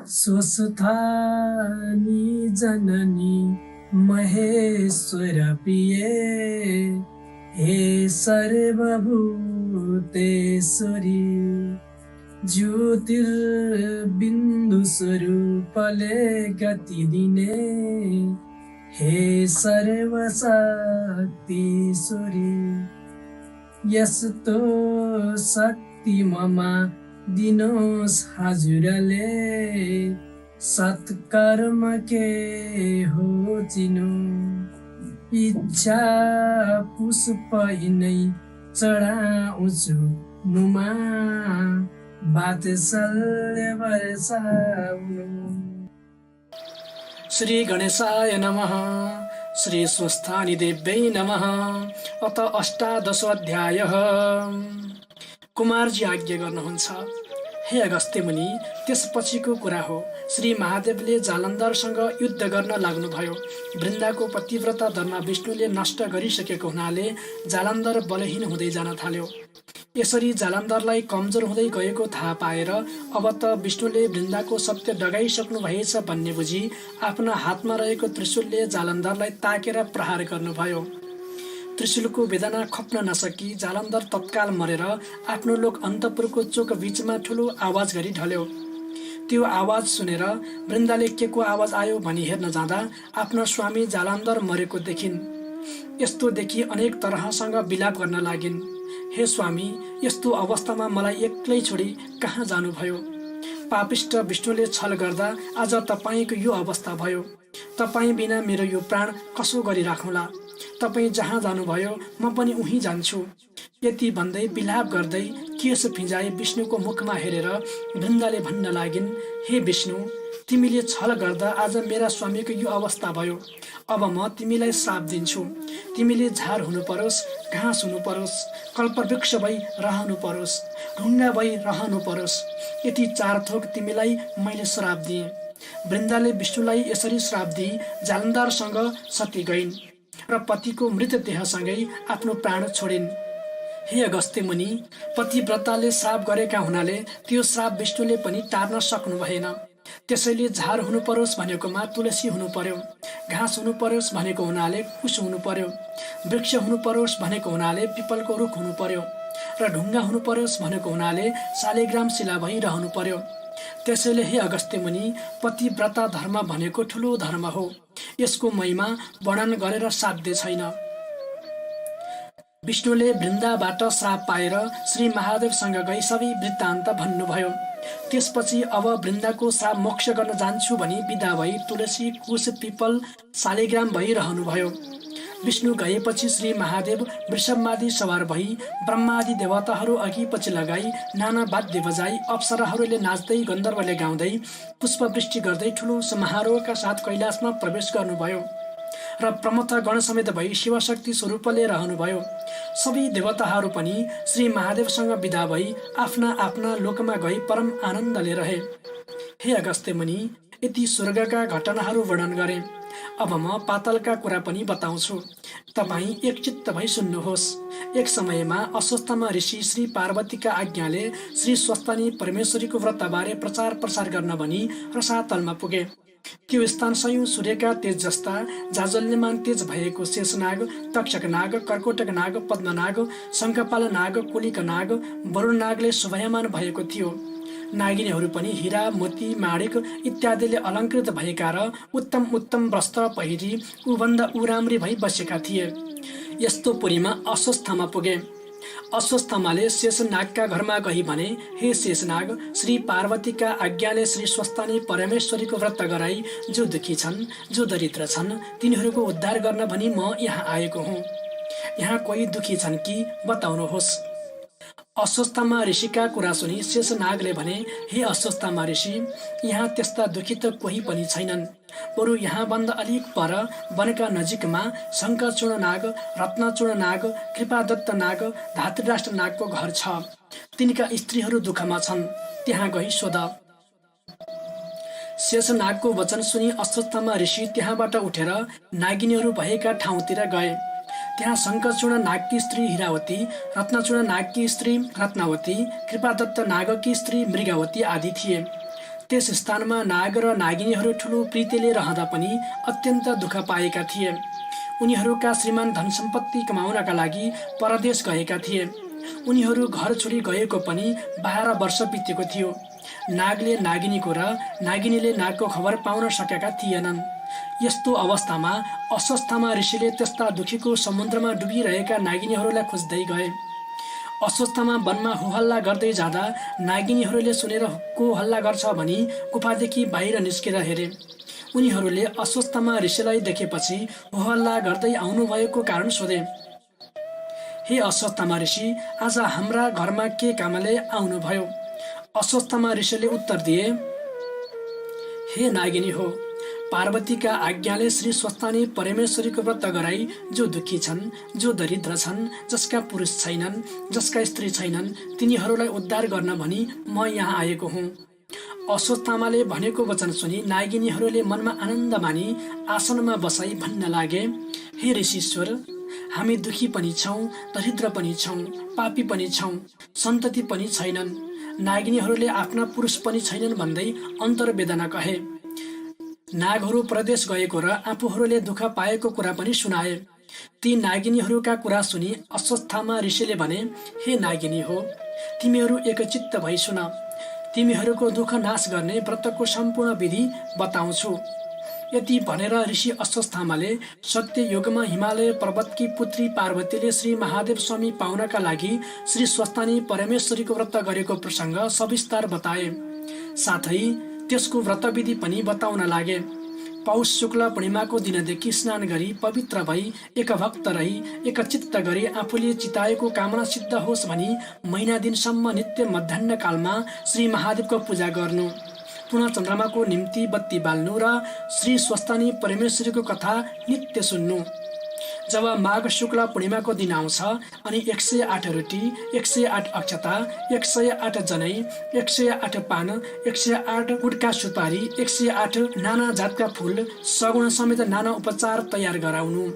स्वस्थानी जननी महेश्वर प्रिये हे सर्वभूतेश्वरी ज्योतिर्बिन्दु स्वरूपले गति दिने हे सर्वशक्तिश्वरी यस्तो शक्ति ममा दिनोस् हजुरले सत्कर्म के हो चिनो इच्छा पुष्प नै चढाउँछु मुमा वात्सल्य वर्षाउनु। श्री गणेशाय नमः। श्री स्वस्थानी देव्यै नमः। अत अष्टादशो अध्यायः। कुमारजी आज्ञा गर्नुहुन्छ, हे अगस्त्य मुनि, त्यसपछिको कुरा हो। श्री महादेवले जालन्धरसँग युद्ध गर्न लाग्नुभयो। वृन्दाको पतिव्रता धर्म विष्णुले नष्ट गरिसकेको हुनाले जालन्धर बलहीन हुँदै जान थाल्यो। यसरी जालन्धरलाई कमजोर हुँदै गएको थाहा पाएर अब त विष्णुले वृन्दाको सत्य डगाइसक्नु भएछ भन्ने बुझी आफ्ना हातमा रहेको त्रिशूलले जालन्धरलाई ताकेर प्रहार गर्नुभयो। त्रिशूलको वेदना खप्न नसकी जालन्धर तत्काल मरेर आफ्नो लोक अन्तपुरको चोक बीचमा ठुलो आवाज गरी ढल्यो। त्यो आवाज सुनेर वृन्दाले के को आवाज आयो भनी हेर्न जाँदा आफ्नो स्वामी जालन्धर मरेको देखिन्। यस्तो देखि अनेक तरहसँग विलाप गर्न लागिन्। हे स्वामी, यस्तो अवस्थामा मलाई एक्लै छोडी कहाँ जानुभयो? पापिष्ट विष्णुले छल गर्दा आज तपाईको यो अवस्था भयो। तपाई बिना मेरो यो प्राण कसो गरी राखौँला? तपाई जहाँ जानुभयो म पनि उही जान्छु। यति भन्दै विलाप गर्दै केश फिंजाई विष्णुको मुखमा हेरेर वृन्दाले भन्न लागिन्, हे विष्णु, तिमीले छल गर्दा आज मेरा स्वामीको यो अवस्था भयो। अब म तिमीलाई श्राप दिन्छु। तिमीले झार हुनु परोस्, घाँस हुनु परोस्, कल्पवृक्ष भई रहनु परोस्, ढुङ्गा भई रहनु परोस्। यति 4 थोक तिमीलाई मैले श्राप दिएँ। वृन्दाले विष्णुलाई यसरी श्राप दिई जालन्धरसँग सती गइन् र पतिको मृतदेहसँगै आफ्नो प्राण छोडिन्। हे अगस्त्य मुनि, पतिव्रताले श्राप गरेका हुनाले त्यो श्राप विष्णुले पनि टार्न सक्नु भएन। त्यसैले झार हुनु परोस् भनेकोमा तुलसी हुनु पर्यो, घाँस हुनु परोस् भनेको हुनाले कुश हुनु पर्यो, वृक्ष हुनु परोस् भनेको हुनाले पिपलको रुख हुनु पर्यो र ढुङ्गा हुनु परोस् भनेको हुनाले शालिग्राम शिला भई रहनु पर्यो। त्यसैले हे अगस्त्य मुनि, पतिव्रता धर्म भनेको ठुलो धर्म हो। यसको महिमा वर्णन गरेर साध्य छैन। विष्णुले वृन्दाबाट श्राप पाएर श्री महादेवसँग गई सबै वृत्तान्त भन्नुभयो। त्यसपछि अब वृन्दाको श्राप मोक्ष गर्न जान्छु भनी विदा भई तुलसी, कुश, पिपल, शालिग्राम भई रहनुभयो। विष्णु गएपछि श्री महादेव वृषभमादि सवार भई ब्रह्मादि देवताहरू अघि पछि लगाई नाना वाद्य बजाई अप्सराहरूले नाच्दै गन्धर्वले गाउँदै पुष्पवृष्टि गर्दै ठुलो समारोहका साथ कैलाशमा प्रवेश गर्नुभयो र प्रमथ गण समेत भई शिवशक्ति स्वरूपले रहनुभयो। सबै देवताहरू पनि श्री महादेवसँग विदा भई आफ्ना आफ्ना लोकमा गई परम आनन्दले रहे। हे अगस्त्य मुनि, यति स्वर्गका घटनाहरू वर्णन गरे। अब म पातालका कुरा पनि बताउँछु। तपाईँ एकचित्त भई सुन्नुहोस्। एक समयमा अस्वस्थमा ऋषि श्री पार्वतीका आज्ञाले श्री स्वस्थानी परमेश्वरीको व्रतबारे प्रचार प्रसार गर्न भनी रसातलमा पुगे। त्यो स्थान सयौं सूर्यका तेज जस्ता जाजल्यमान तेज भएको शेषनाग, तक्षक नाग, कर्कोटक नाग, पद्मनाग, शङ्खपाल नाग, कोलिक नाग, वरुण नागले शोभायमान भएको थियो। नागिनीहरू पनि हीरा, मोती, माणिक इत्यादिले अलङ्कृत भएका र उत्तम उत्तम वस्त्र पहिरी उभन्दा उराम्री भई बसेका थिए। यस्तो पुरीमा अस्वस्थमा पुगे। अस्वस्थमाले शेषनागका घरमा गई भने, हे शेषनाग, श्री पार्वतीका आज्ञाले श्री स्वस्थानी परमेश्वरीको व्रत गराई जो दुखी छन्, जो दरिद्र छन्, तिनीहरूको उद्धार गर्न भनी म यहाँ आएको हुँ। यहाँ कोही दुखी छन् कि बताउनुहोस्। अस्वस्थमा ऋषिका कुरा सुनि शेषनागले भने, हे अस्वस्थमा ऋषि, यहाँ त्यस्ता दुखी त कोही पनि छैनन्। बरु यहाँ भन्दा अलिक पर वनका नजिकमा शङ्खचूर्ण नाग, रत्नचूर्ण नाग, कृपादत्त नाग, धातृराष्ट्र नागको घर छ। तिनका स्त्रीहरू दुःखमा छन्, त्यहाँ गई सोध। शेषनागको वचन सुनि अस्वस्थमा ऋषि त्यहाँबाट उठेर नागिनीहरू भएका ठाउँतिर गए। त्यहाँ शङ्खचूर्ण नागकी स्त्री हिरावती, रत्नचूर्ण नागकी स्त्री रत्नावती, कृपादत्त नागकी स्त्री मृगावती आदि थिए। त्यस स्थानमा नाग र नागिनीहरू ठुलो प्रीतिले रहँदा पनि अत्यन्त दुःख पाएका थिए। उनीहरूका श्रीमान धन सम्पत्ति कमाउनका लागि परदेश गएका थिए। उनीहरू घर छोडी गएको पनि 12 वर्ष बितेको थियो। नागले नागिनीको र नागिनीले नागको खबर पाउन सकेका थिएनन्। यस्तो अवस्थामा अस्वस्थमा ऋषिले त्यस्ता दुखीको समुद्रमा डुबिरहेका नागिनीहरूलाई खोज्दै गए। अस्वस्थमा वनमा होहल्ला गर्दै जाँदा नागिनीहरूले सुनेर को हल्ला गर्छ भनी गुफादेखि बाहिर निस्केर हेरे। उनीहरूले अस्वस्थमा ऋषिलाई देखेपछि होहल्ला गर्दै आउनुभएको कारण सोधे। हे अस्वस्थमा ऋषि, आज हाम्रा घरमा के कामले आउनुभयो? अस्वस्थमा ऋषिले उत्तर दिए, हे नागिनी हो, पार्वतीका आज्ञाले श्री स्वस्थानी परमेश्वरीको व्रत गराई जो दुखी छन्, जो दरिद्र छन्, जसका पुरुष छैनन्, जसका स्त्री छैनन्, तिनीहरूलाई उद्धार गर्न भनी म यहाँ आएको हुँ। अस्वस्थामाले भनेको वचन सुनि नागिनीहरूले मनमा आनन्द मानी आसनमा बसाई भन्न लागे, हे ऋषीश्वर, हामी दुखी पनि छौँ, दरिद्र पनि छौँ, पापी पनि छौँ, सन्तति पनि छैनन्। नागिनीहरूले आफ्ना पुरुष पनि छैनन् भन्दै अन्तर्वेदना कहे। नागहरू प्रदेश गएको र आफूहरूले दुःख पाएको कुरा पनि सुनाए। ती नागिनीहरूका कुरा सुनि अस्वस्थामा ऋषिले भने, हे नागिनी हो, तिमीहरू एकचित्त भई सुन। तिमीहरूको दुःख नाश गर्ने व्रतको सम्पूर्ण विधि बताउँछु। यति भनेर ऋषि अस्वस्थामाले सत्य युगमा हिमालय पर्वतकी पुत्री पार्वतीले श्री महादेव स्वामी पाउनका लागि श्री स्वस्थानी परमेश्वरीको व्रत गरेको प्रसङ्ग सविस्तार बताए। साथै त्यसको व्रतविधि पनि बताउन लागे। पौष शुक्ल पूर्णिमाको दिनदेखि स्नान गरी पवित्र भई एकभक्त रही एकचित्त गरी आफूले चिताएको कामना सिद्ध होस् भनी महिना दिनसम्म नित्य मध्याह्न कालमा श्री महादेवको पूजा गर्नु, पुनः चन्द्रमाको निम्ति बत्ती बाल्नु र श्री स्वस्थानी परमेश्वरीको कथा नित्य सुन्नु। जब माघ शुक्ल पूर्णिमाको दिन आउँछ अनि 108 रोटी, 108 अक्षता, 108 जनै, 108 पान, 108 गुटका सुपारी, 108 नाना जातका फूल, सगुण समेत नाना उपचार तयार गराउनु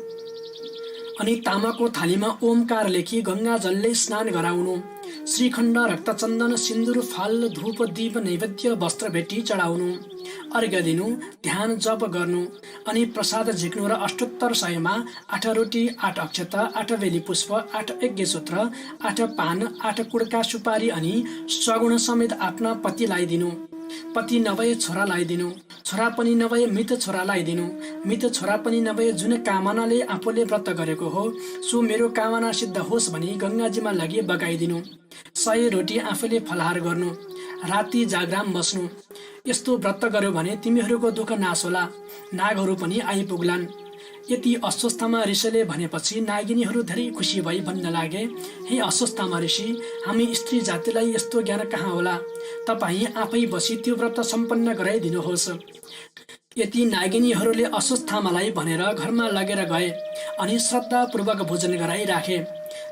अनि तामाको थालीमा ओमकार लेखी गंगा जलले स्नान गराउनु, श्रीखण्ड, रक्तचन्दन, सिन्दुर, फल, धूप, दीप, नैवेद्य, वस्त्र भेटी चढाउनु, अर्घ्य दिनु, ध्यान जप गर्नु अनि प्रसाद झिक्नु र अष्टोत्तर 100मा 8 रोटी, 8 अक्षता, 8 बेली पुष्प, 8 यज्ञसूत्र, 8 पान, 8 कुडका सुपारी अनि सगुण समेत आफ्ना पतिलाई दिनु। पति नभए छोरालाई दिनु, छोरा पनि नभए मृत छोरालाई दिनु, मृत छोरा पनि नभए जुन कामनाले आफूले व्रत गरेको हो सो मेरो कामना सिद्ध होस् भनी गंगाजीमा लगी बगाइदिनु। 100 रोटी आफूले फलाहार गर्नु, राति जागराम बस्नु। यस्तो व्रत गर्यो भने तिमीहरूको दुःख नाश होला, नागहरू पनि आइपुग्लान्। यति अस्वस्थमा ऋषिले भनेपछि नागिनीहरू धेरै खुसी भई भन्न लागे, हे अस्वस्थमा ऋषि, हामी स्त्री जातिलाई यस्तो ज्ञान कहाँ होला? तपाईँ आफै बसी त्यो व्रत सम्पन्न गराइदिनुहोस्। यति नागिनीहरूले अस्वस्थामालाई भनेर घरमा लगेर गए अनि श्रद्धापूर्वक भोजन गराइराखे।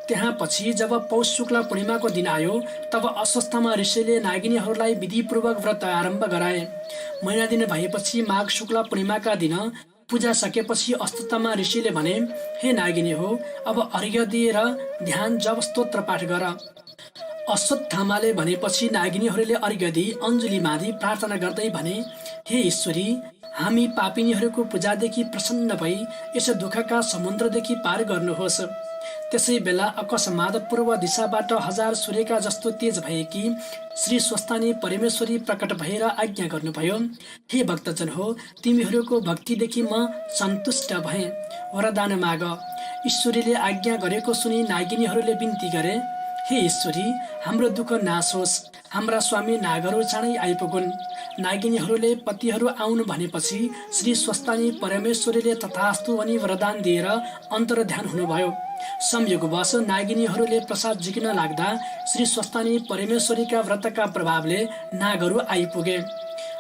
त्यहाँ पछि जब पौष शुक्ल पूर्णिमाको दिन आयो तब अस्वस्थमा ऋषिले नागिनीहरूलाई विधिपूर्वक व्रत आरम्भ गराए। महिना दिन भएपछि माघ शुक्ल पूर्णिमाका दिन पूजा सकेपछि अस्वस्थमा ऋषिले भने, हे नागिनी हो, अब अर्घ्य दिएर ध्यान जप स्तोत्र पाठ गर। अश्वत्थामाले भनेपछि नागिनीहरूले अर्घ्य दिई अञ्जली बाँधी प्रार्थना गर्दै भने, हे ईश्वरी, हामी पापिनीहरूको पूजादेखि प्रसन्न भई यस दुःखका समुद्रदेखि पार गर्नुहोस्। त्यसै बेला अकस्मात पूर्व दिशाबाट 1000 सूर्यका जस्तो तेज भएकी श्री स्वस्थानी परमेश्वरी प्रकट भएर आज्ञा गर्नुभयो, हे भक्तजन हो, तिमीहरूको भक्तिदेखि म सन्तुष्ट भएँ, वरदान माग। ईश्वरीले आज्ञा गरेको सुनि नागिनीहरूले बिन्ती गरे, हे ईश्वरी, हाम्रो दुःख नाश होस्, हाम्रा स्वामी नागहरू चाँडै आइपुगुन्। नागिनीहरूले पतिहरू आउनु भनेपछि श्री स्वस्थानी परमेश्वरीले तथास्तु अनि वरदान दिएर अन्तर्ध्यान हुनुभयो। संयोगवश नागिनीहरूले प्रसाद झिक्न लाग्दा श्री स्वस्थानी परमेश्वरीका व्रतका प्रभावले नागहरू आइपुगे।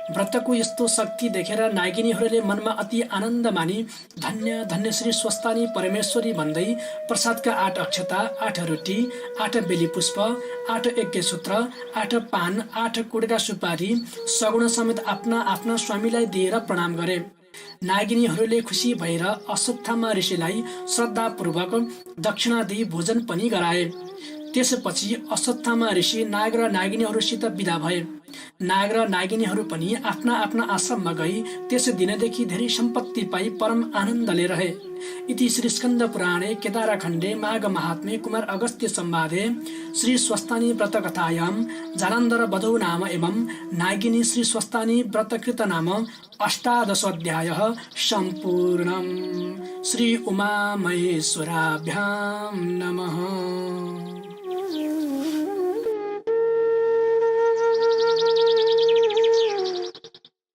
व्रतको यस्तो शक्ति देखेर नागिनीहरूले मनमा अति आनन्द मानी धन्य धन्य श्री स्वस्थानी परमेश्वरी भन्दै प्रसादका 8 अक्षता, 8 रोटी, 8 बेली पुष्प, 8 यज्ञसूत्र, 8 पान, 8 कुडका सुपारी सगुण समेत आफ्ना आफ्ना स्वामीलाई दिएर प्रणाम गरे। नागिनीहरूले खुसी भएर अश्वत्थामा ऋषिलाई श्रद्धापूर्वक दक्षिणा दिई भोजन पनि गराए। त्यसपछि अश्वत्थामा ऋषि नाग र नागिनीहरूसित विदा भए। नाग र नागिनीहरू पनि आफ्ना आफ्ना आश्रममा गई त्यस दिनदेखि धेरै सम्पत्ति पाई परम आनन्दले रहे। इति श्री स्कन्द पुराणे केदारखण्डे माघ महात्म्ये कुमार अगस्त्य संवादे श्री स्वस्तानी व्रतकथायां जालन्धर वधौ नाम एवं नागिनी श्री स्वस्तानी व्रतकृत नाम 18 अध्यायः सम्पूर्णम्। श्री उमा महेश्वराभ्यां नमः।